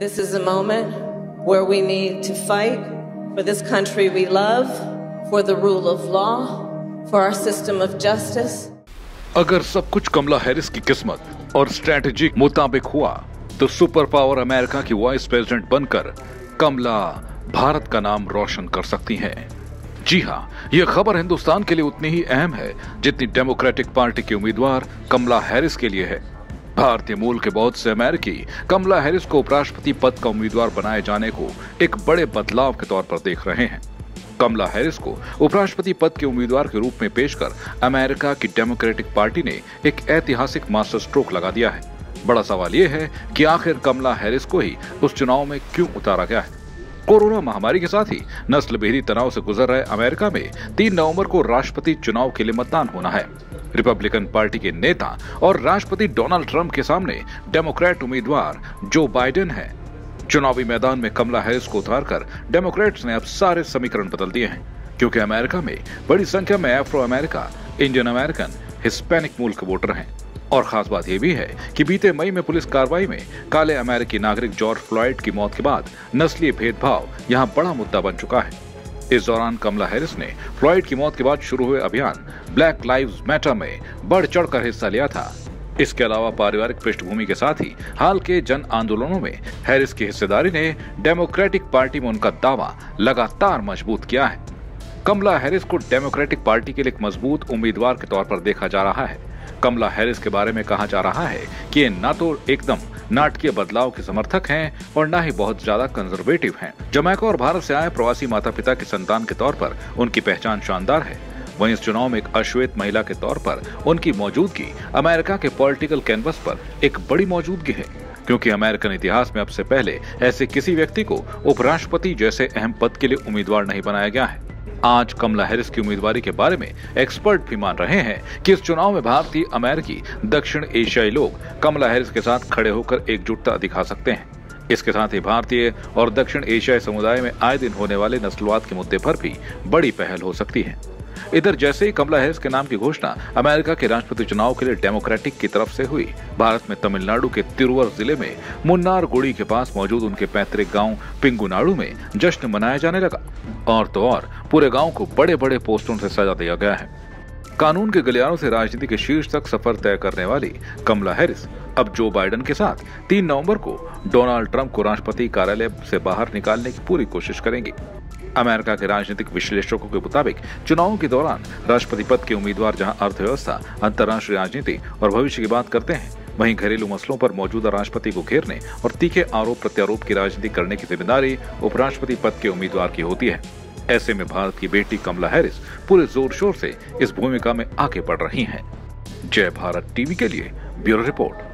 This is a moment where we need to fight for this country we love, for the rule of law, for our system of justice. अगर सब कुछ कमला Harris की किस्मत और strategy के मुताबिक हुआ तो सुपर पावर अमेरिका की वाइस प्रेसिडेंट बनकर कमला भारत का नाम रोशन कर सकती हैं। जी हाँ, यह खबर हिंदुस्तान के लिए उतनी ही अहम है जितनी डेमोक्रेटिक पार्टी के उम्मीदवार कमला हैरिस के लिए है। भारतीय मूल के बहुत से अमेरिकी कमला हैरिस को उपराष्ट्रपति पद का उम्मीदवार बनाए जाने को एक बड़े बदलाव के तौर पर देख रहे हैं। कमला हैरिस को उपराष्ट्रपति पद के उम्मीदवार के रूप में पेश कर अमेरिका की डेमोक्रेटिक पार्टी ने एक ऐतिहासिक मास्टर स्ट्रोक लगा दिया है। बड़ा सवाल यह है कि आखिर कमला हैरिस को ही उस चुनाव में क्यों उतारा गया है। कोरोना महामारी के साथ ही नस्लभेदी तनाव से गुजर रहे अमेरिका में 3 नवंबर को राष्ट्रपति चुनाव के लिए मतदान होना है। रिपब्लिकन पार्टी के नेता और राष्ट्रपति डोनाल्ड ट्रंप के सामने डेमोक्रेट उम्मीदवार जो बाइडेन है। चुनावी मैदान में कमला हैरिस को उतारकर डेमोक्रेट्स ने अब सारे समीकरण बदल दिए हैं, क्योंकि अमेरिका में बड़ी संख्या में Afro America, Indian American, Hispanic मूल के वोटर हैं। और खास बात यह भी है कि बीते मई में पुलिस कार्रवाई में काले अमेरिकी नागरिक जॉर्ज फ्लॉयड की मौत के बाद नस्लीय भेदभाव यहां बड़ा मुद्दा बन चुका है। इस दौरान कमला हैरिस ने फ्लॉयड की मौत के बाद शुरू हुए अभियान ब्लैक लाइव्स मैटर में बढ़ चढ़कर हिस्सा लिया था। इसके अलावा पारिवारिक पृष्ठभूमि के साथ ही हाल के जन आंदोलनों में हैरिस की हिस्सेदारी ने डेमोक्रेटिक पार्टी में उनका दावा लगातार मजबूत किया है। कमला हैरिस को डेमोक्रेटिक पार्टी के लिए एक मजबूत उम्मीदवार के तौर पर देखा जा रहा है। कमला हैरिस के बारे में कहा जा रहा है कि ये न तो एकदम नाटकीय बदलाव के समर्थक हैं और न ही बहुत ज्यादा कंजर्वेटिव हैं। जमैका और भारत से आए प्रवासी माता पिता की संतान के तौर पर उनकी पहचान शानदार है। वहीं इस चुनाव में एक अश्वेत महिला के तौर पर उनकी मौजूदगी अमेरिका के पॉलिटिकल कैनवस पर एक बड़ी मौजूदगी है, क्योंकि अमेरिकन इतिहास में अब से पहले ऐसे किसी व्यक्ति को उपराष्ट्रपति जैसे अहम पद के लिए उम्मीदवार नहीं बनाया गया है। आज कमला हैरिस की उम्मीदवारी के बारे में एक्सपर्ट भी मान रहे हैं कि इस चुनाव में भारतीय, अमेरिकी, दक्षिण एशियाई लोग कमला हैरिस के साथ खड़े होकर एकजुटता दिखा सकते हैं। इसके साथ ही भारतीय और दक्षिण एशियाई समुदाय में आए दिन होने वाले नस्लवाद के मुद्दे पर भी बड़ी पहल हो सकती है। इधर जैसे ही कमला हैरिस के नाम की घोषणा अमेरिका के राष्ट्रपति चुनाव के लिए डेमोक्रेटिक की तरफ से हुई, भारत में तमिलनाडु के तिरुवर जिले में मुन्नारगुड़ी के पास मौजूद उनके पैतृक गांव पिंगुनाडु में जश्न मनाया जाने लगा। और तो और पूरे गांव को बड़े बड़े पोस्टरों से सजा दिया गया है। कानून के गलियारों से राजनीति के शीर्ष तक सफर तय करने वाली कमला हैरिस अब जो बाइडेन के साथ 3 नवंबर को डोनाल्ड ट्रंप को राष्ट्रपति कार्यालय से बाहर निकालने की पूरी कोशिश करेंगी। अमेरिका के राजनीतिक विश्लेषकों के मुताबिक चुनावों के दौरान राष्ट्रपति पद के उम्मीदवार जहां अर्थव्यवस्था, अंतर्राष्ट्रीय राजनीति और भविष्य की बात करते हैं, वहीं घरेलू मसलों पर मौजूदा राष्ट्रपति को घेरने और तीखे आरोप प्रत्यारोप की राजनीति करने की जिम्मेदारी उपराष्ट्रपति पद के उम्मीदवार की होती है। ऐसे में भारत की बेटी कमला हैरिस पूरे जोर शोर से इस भूमिका में आगे बढ़ रही हैं। जय भारत टीवी के लिए ब्यूरो रिपोर्ट।